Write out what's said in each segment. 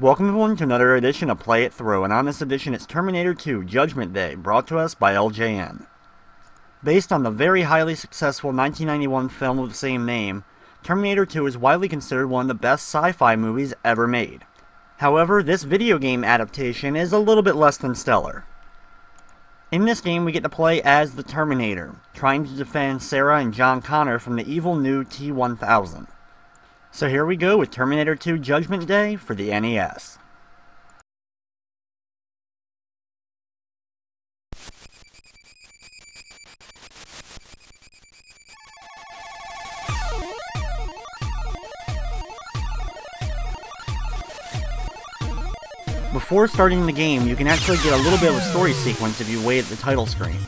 Welcome everyone to another edition of Play It Through, and on this edition it's Terminator 2 Judgment Day, brought to us by LJN. Based on the very highly successful 1991 film of the same name, Terminator 2 is widely considered one of the best sci-fi movies ever made. However, this video game adaptation is a little bit less than stellar. In this game we get to play as the Terminator, trying to defend Sarah and John Connor from the evil new T-1000. So here we go with Terminator 2 Judgment Day for the NES. Before starting the game, you can actually get a little bit of a story sequence if you wait at the title screen.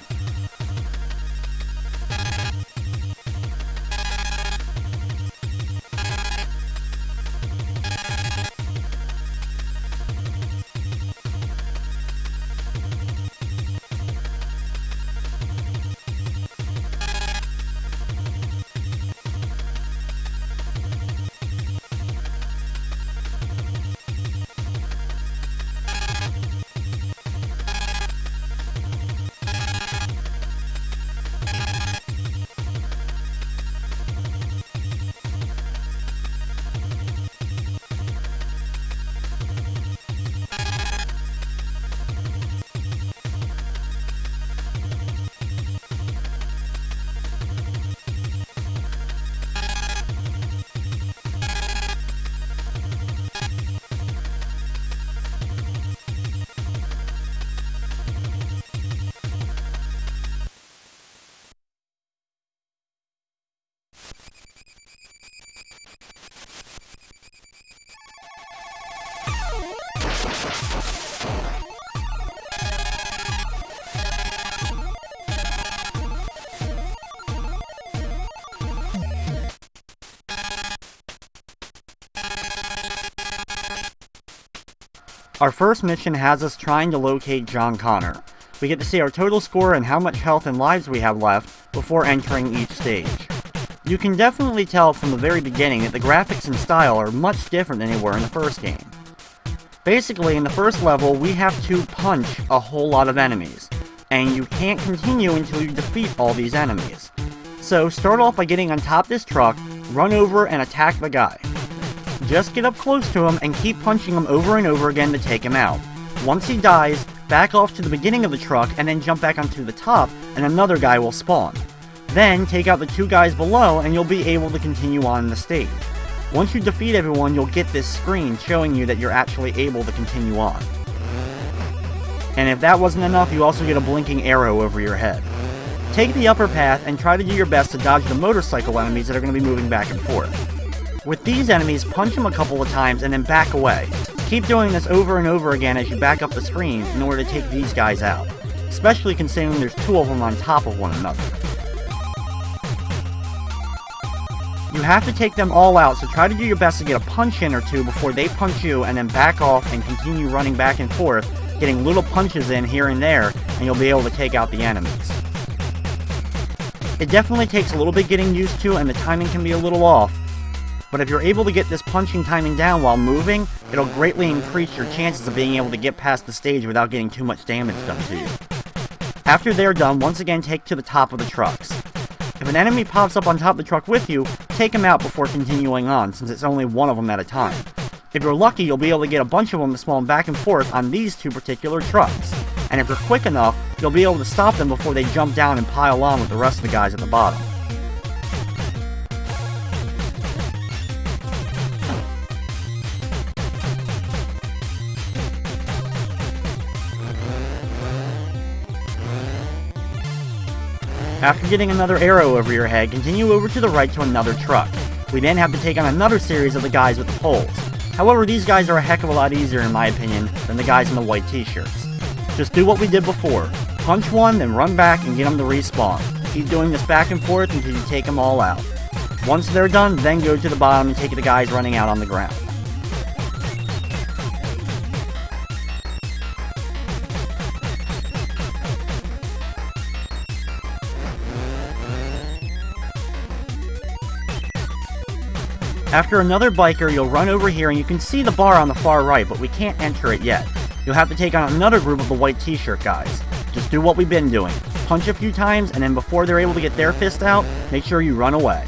Our first mission has us trying to locate John Connor. We get to see our total score and how much health and lives we have left before entering each stage. You can definitely tell from the very beginning that the graphics and style are much different than they were in the first game. Basically, in the first level, we have to punch a whole lot of enemies, and you can't continue until you defeat all these enemies. So start off by getting on top of this truck, run over and attack the guy. Just get up close to him and keep punching him over and over again to take him out. Once he dies, back off to the beginning of the truck and then jump back onto the top and another guy will spawn. Then take out the two guys below and you'll be able to continue on in the stage. Once you defeat everyone, you'll get this screen showing you that you're actually able to continue on. And if that wasn't enough, you also get a blinking arrow over your head. Take the upper path and try to do your best to dodge the motorcycle enemies that are going to be moving back and forth. With these enemies, punch them a couple of times and then back away. Keep doing this over and over again as you back up the screen in order to take these guys out, especially considering there's two of them on top of one another. You have to take them all out, so try to do your best to get a punch in or two before they punch you, and then back off and continue running back and forth, getting little punches in here and there, and you'll be able to take out the enemies. It definitely takes a little bit getting used to, and the timing can be a little off, but if you're able to get this punching timing down while moving, it'll greatly increase your chances of being able to get past the stage without getting too much damage done to you. After they're done, once again take to the top of the trucks. If an enemy pops up on top of the truck with you, take him out before continuing on, since it's only one of them at a time. If you're lucky, you'll be able to get a bunch of them to spawn back and forth on these two particular trucks. And if you're quick enough, you'll be able to stop them before they jump down and pile on with the rest of the guys at the bottom. After getting another arrow over your head, continue over to the right to another truck. We then have to take on another series of the guys with the poles. However, these guys are a heck of a lot easier in my opinion than the guys in the white t-shirts. Just do what we did before. Punch one, then run back and get them to respawn. Keep doing this back and forth until you take them all out. Once they're done, then go to the bottom and take the guys running out on the ground. After another biker, you'll run over here and you can see the bar on the far right, but we can't enter it yet. You'll have to take on another group of the white t-shirt guys. Just do what we've been doing. Punch a few times, and then before they're able to get their fist out, make sure you run away.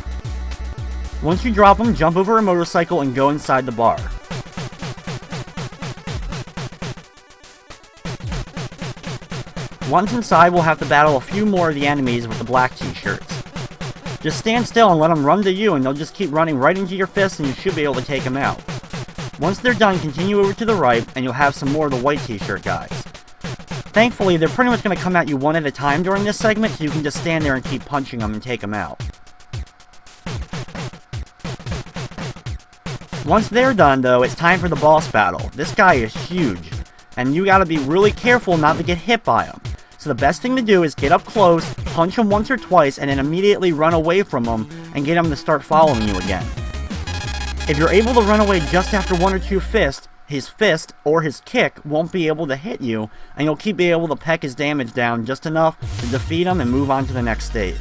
Once you drop them, jump over a motorcycle and go inside the bar. Once inside, we'll have to battle a few more of the enemies with the black t-shirts. Just stand still and let them run to you, and they'll just keep running right into your fists, and you should be able to take them out. Once they're done, continue over to the right, and you'll have some more of the white t-shirt guys. Thankfully, they're pretty much going to come at you one at a time during this segment, so you can just stand there and keep punching them and take them out. Once they're done, though, it's time for the boss battle. This guy is huge, and you gotta be really careful not to get hit by him. So the best thing to do is get up close, punch him once or twice, and then immediately run away from him and get him to start following you again. If you're able to run away just after one or two fists, his fist or his kick won't be able to hit you, and you'll keep being able to peck his damage down just enough to defeat him and move on to the next stage.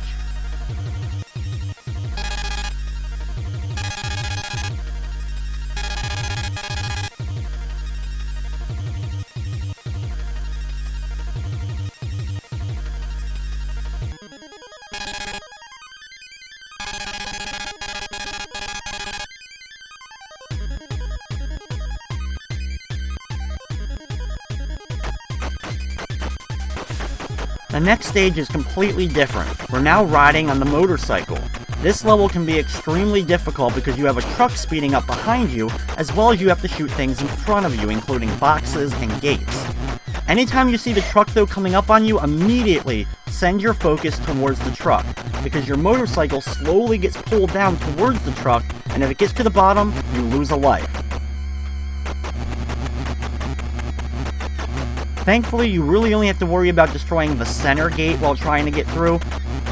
The next stage is completely different. We're now riding on the motorcycle. This level can be extremely difficult because you have a truck speeding up behind you, as well as you have to shoot things in front of you, including boxes and gates. Anytime you see the truck though coming up on you, immediately send your focus towards the truck, because your motorcycle slowly gets pulled down towards the truck, and if it gets to the bottom, you lose a life. Thankfully, you really only have to worry about destroying the center gate while trying to get through,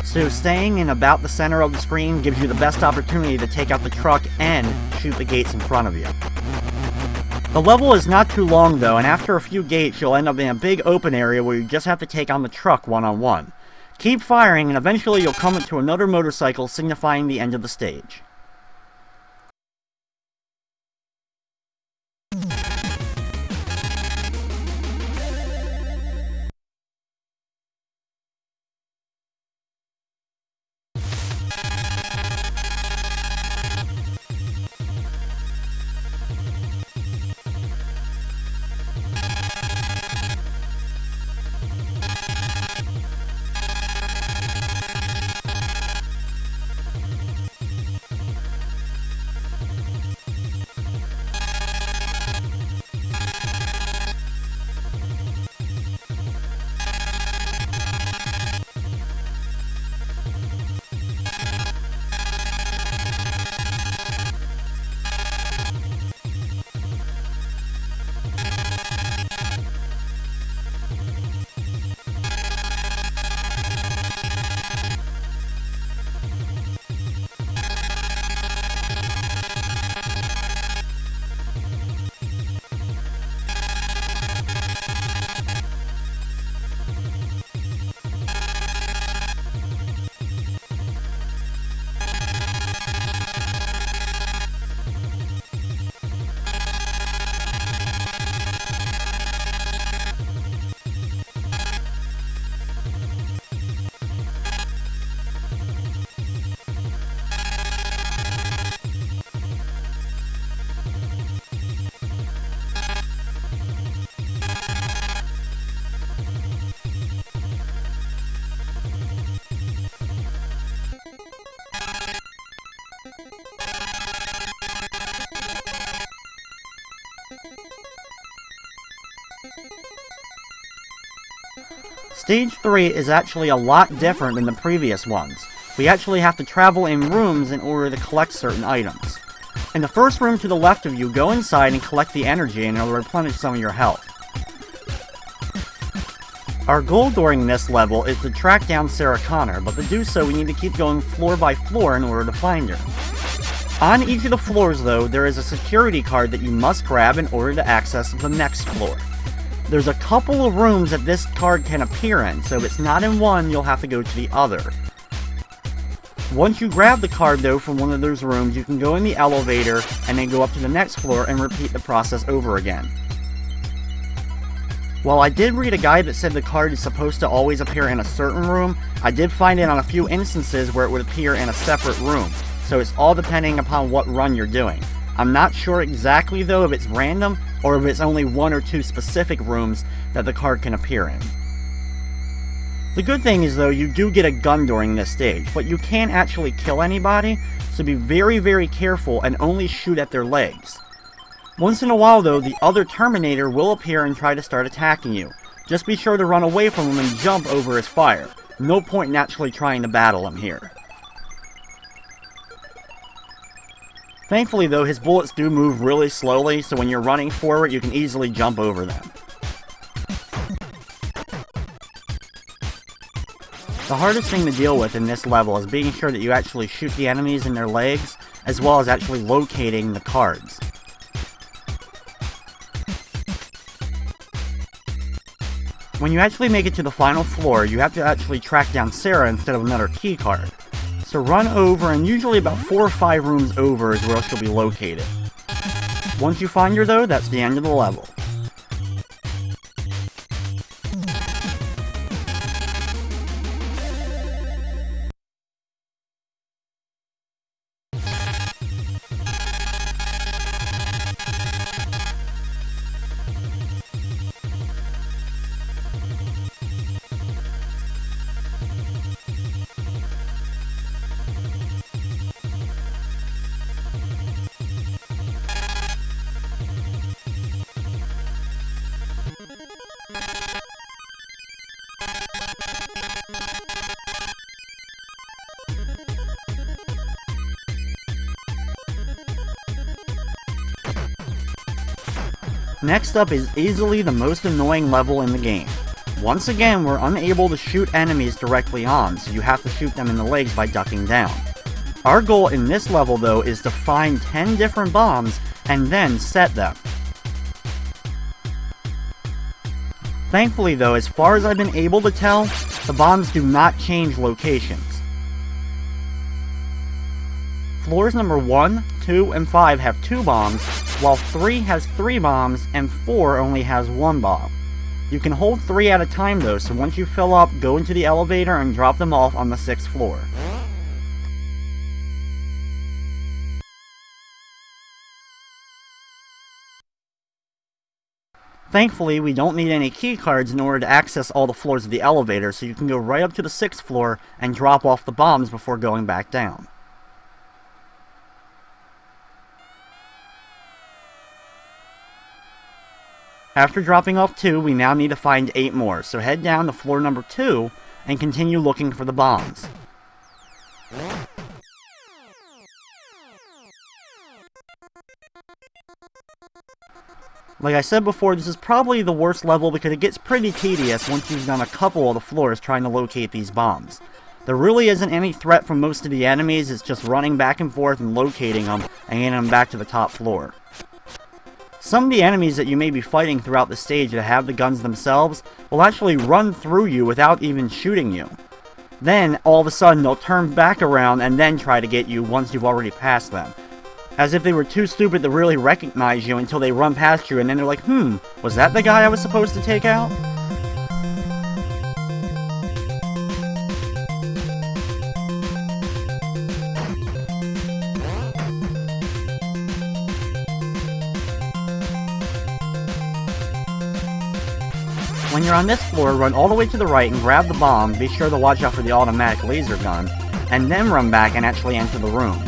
so staying in about the center of the screen gives you the best opportunity to take out the truck and shoot the gates in front of you. The level is not too long though, and after a few gates you'll end up in a big open area where you just have to take on the truck one-on-one. Keep firing and eventually you'll come into another motorcycle, signifying the end of the stage. Stage 3 is actually a lot different than the previous ones. We actually have to travel in rooms in order to collect certain items. In the first room to the left of you, go inside and collect the energy and it'll replenish some of your health. Our goal during this level is to track down Sarah Connor, but to do so we need to keep going floor by floor in order to find her. On each of the floors though, there is a security card that you must grab in order to access the next floor. There's a couple of rooms that this card can appear in, so if it's not in one, you'll have to go to the other. Once you grab the card though from one of those rooms, you can go in the elevator and then go up to the next floor and repeat the process over again. While I did read a guide that said the card is supposed to always appear in a certain room, I did find it on a few instances where it would appear in a separate room, so it's all depending upon what run you're doing. I'm not sure exactly though if it's random or if it's only one or two specific rooms that the card can appear in. The good thing is though, you do get a gun during this stage, but you can't actually kill anybody, so be very careful and only shoot at their legs. Once in a while though, the other Terminator will appear and try to start attacking you. Just be sure to run away from him and jump over his fire. No point in actually trying to battle him here. Thankfully though, his bullets do move really slowly, so when you're running forward you can easily jump over them. The hardest thing to deal with in this level is being sure that you actually shoot the enemies in their legs, as well as actually locating the cards. When you actually make it to the final floor, you have to actually track down Sarah instead of another key card. So run over, and usually about 4 or 5 rooms over is where she'll be located. Once you find her though, that's the end of the level. Next up is easily the most annoying level in the game. Once again, we're unable to shoot enemies directly on, so you have to shoot them in the legs by ducking down. Our goal in this level though is to find 10 different bombs and then set them. Thankfully though, as far as I've been able to tell, the bombs do not change locations. Floors number 1, 2, and 5 have 2 bombs, while 3 has 3 bombs and 4 only has 1 bomb. You can hold 3 at a time though, so once you fill up, go into the elevator and drop them off on the 6th floor. Thankfully, we don't need any key cards in order to access all the floors of the elevator, so you can go right up to the 6th floor and drop off the bombs before going back down. After dropping off 2, we now need to find 8 more, so head down to floor number 2 and continue looking for the bombs. Like I said before, this is probably the worst level because it gets pretty tedious once you've done a couple of the floors trying to locate these bombs. There really isn't any threat from most of the enemies, it's just running back and forth and locating them and getting them back to the top floor. Some of the enemies that you may be fighting throughout the stage that have the guns themselves will actually run through you without even shooting you. Then, all of a sudden, they'll turn back around and then try to get you once you've already passed them. As if they were too stupid to really recognize you until they run past you and then they're like, was that the guy I was supposed to take out? When you're on this floor, run all the way to the right and grab the bomb, be sure to watch out for the automatic laser gun, and then run back and actually enter the room.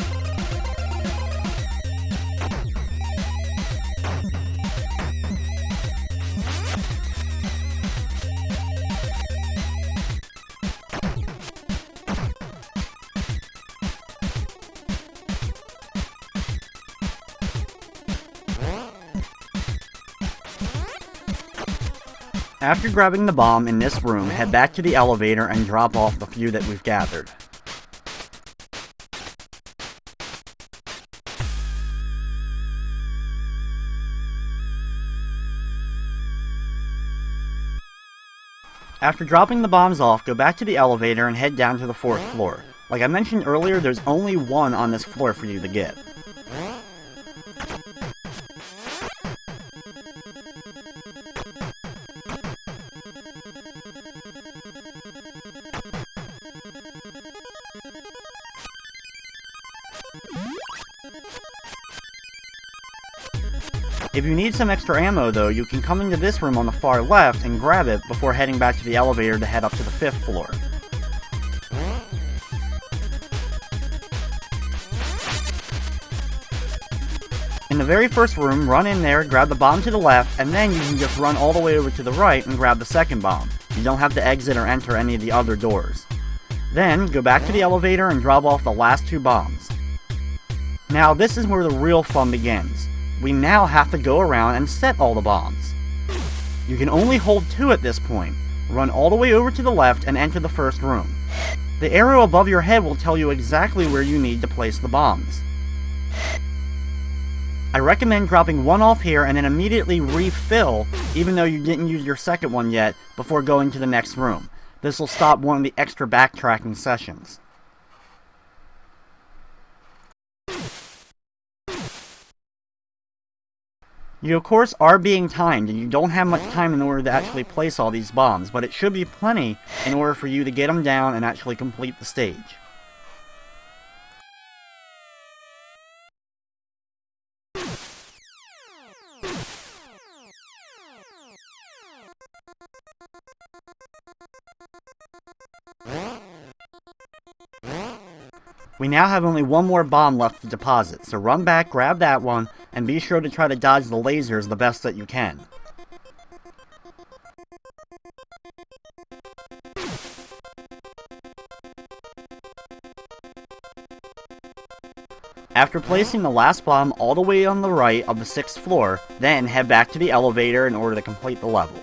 After grabbing the bomb in this room, head back to the elevator and drop off the few that we've gathered. After dropping the bombs off, go back to the elevator and head down to the 4th floor. Like I mentioned earlier, there's only one on this floor for you to get. If you need some extra ammo though, you can come into this room on the far left and grab it before heading back to the elevator to head up to the 5th floor. In the very first room, run in there, grab the bomb to the left, and then you can just run all the way over to the right and grab the second bomb. You don't have to exit or enter any of the other doors. Then, go back to the elevator and drop off the last 2 bombs. Now this is where the real fun begins. We now have to go around and set all the bombs. You can only hold 2 at this point. Run all the way over to the left and enter the first room. The arrow above your head will tell you exactly where you need to place the bombs. I recommend dropping 1 off here and then immediately refill, even though you didn't use your second one yet, before going to the next room. This will stop one of the extra backtracking sessions. You of course are being timed, and you don't have much time in order to actually place all these bombs, but it should be plenty in order for you to get them down and actually complete the stage. We now have only 1 more bomb left to deposit, so run back, grab that one, and be sure to try to dodge the lasers the best that you can. After placing the last bomb all the way on the right of the 6th floor, then head back to the elevator in order to complete the level.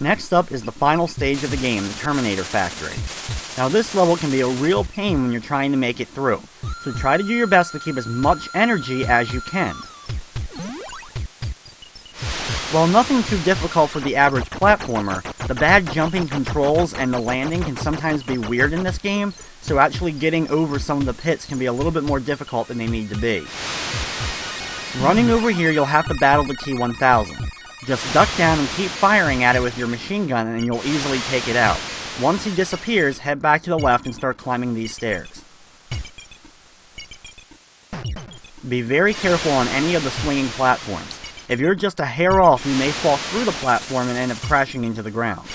Next up is the final stage of the game, the Terminator Factory. Now this level can be a real pain when you're trying to make it through, so try to do your best to keep as much energy as you can. While nothing too difficult for the average platformer, the bad jumping controls and the landing can sometimes be weird in this game, so actually getting over some of the pits can be a little bit more difficult than they need to be. Running over here, you'll have to battle the T-1000. Just duck down and keep firing at it with your machine gun and you'll easily take it out. Once he disappears, head back to the left and start climbing these stairs. Be very careful on any of the swinging platforms. If you're just a hair off, you may fall through the platform and end up crashing into the ground.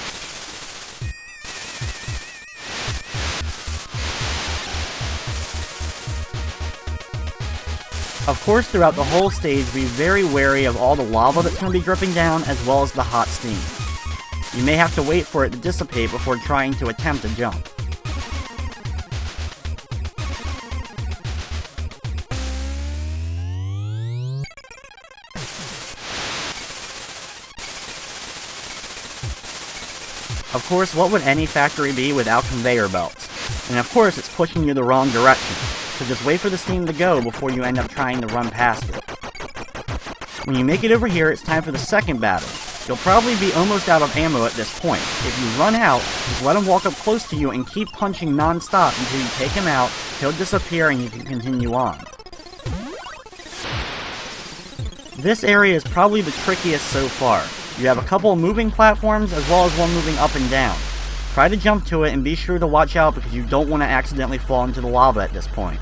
Of course, throughout the whole stage, be very wary of all the lava that's going to be dripping down, as well as the hot steam. You may have to wait for it to dissipate before trying to attempt a jump. Of course, what would any factory be without conveyor belts? And of course, it's pushing you the wrong direction. So just wait for the steam to go before you end up trying to run past it. When you make it over here, it's time for the second battle. You'll probably be almost out of ammo at this point. If you run out, just let him walk up close to you and keep punching non-stop until you take him out, he'll disappear and you can continue on. This area is probably the trickiest so far. You have a couple of moving platforms as well as one moving up and down. Try to jump to it and be sure to watch out because you don't want to accidentally fall into the lava at this point.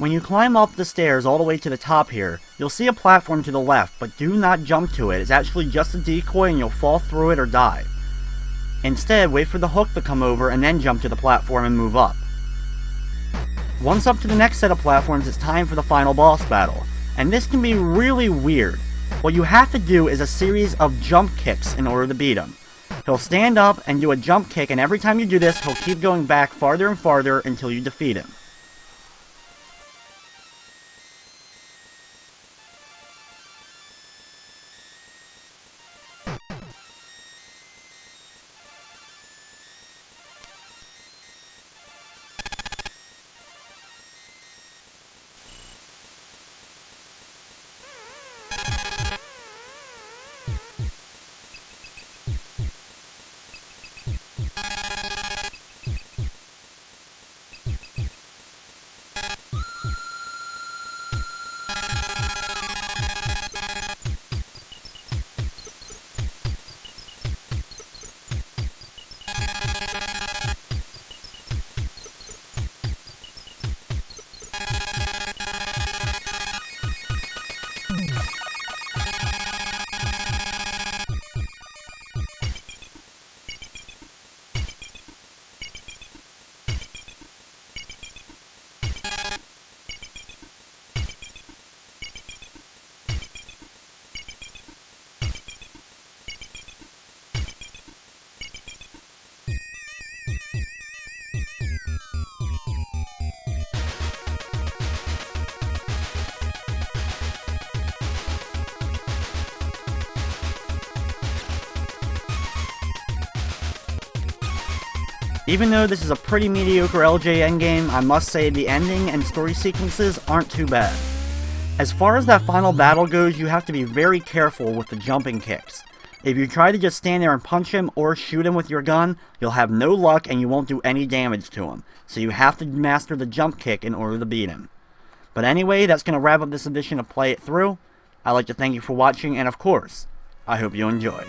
When you climb up the stairs all the way to the top here, you'll see a platform to the left, but do not jump to it. It's actually just a decoy and you'll fall through it or die. Instead, wait for the hook to come over and then jump to the platform and move up. Once up to the next set of platforms, it's time for the final boss battle. And this can be really weird. What you have to do is a series of jump kicks in order to beat him. He'll stand up and do a jump kick, and every time you do this, he'll keep going back farther and farther until you defeat him. Even though this is a pretty mediocre LJ endgame, I must say the ending and story sequences aren't too bad. As far as that final battle goes, you have to be very careful with the jumping kicks. If you try to just stand there and punch him or shoot him with your gun, you'll have no luck and you won't do any damage to him. So you have to master the jump kick in order to beat him. But anyway, that's going to wrap up this edition of Play It Through. I'd like to thank you for watching, and of course, I hope you enjoyed.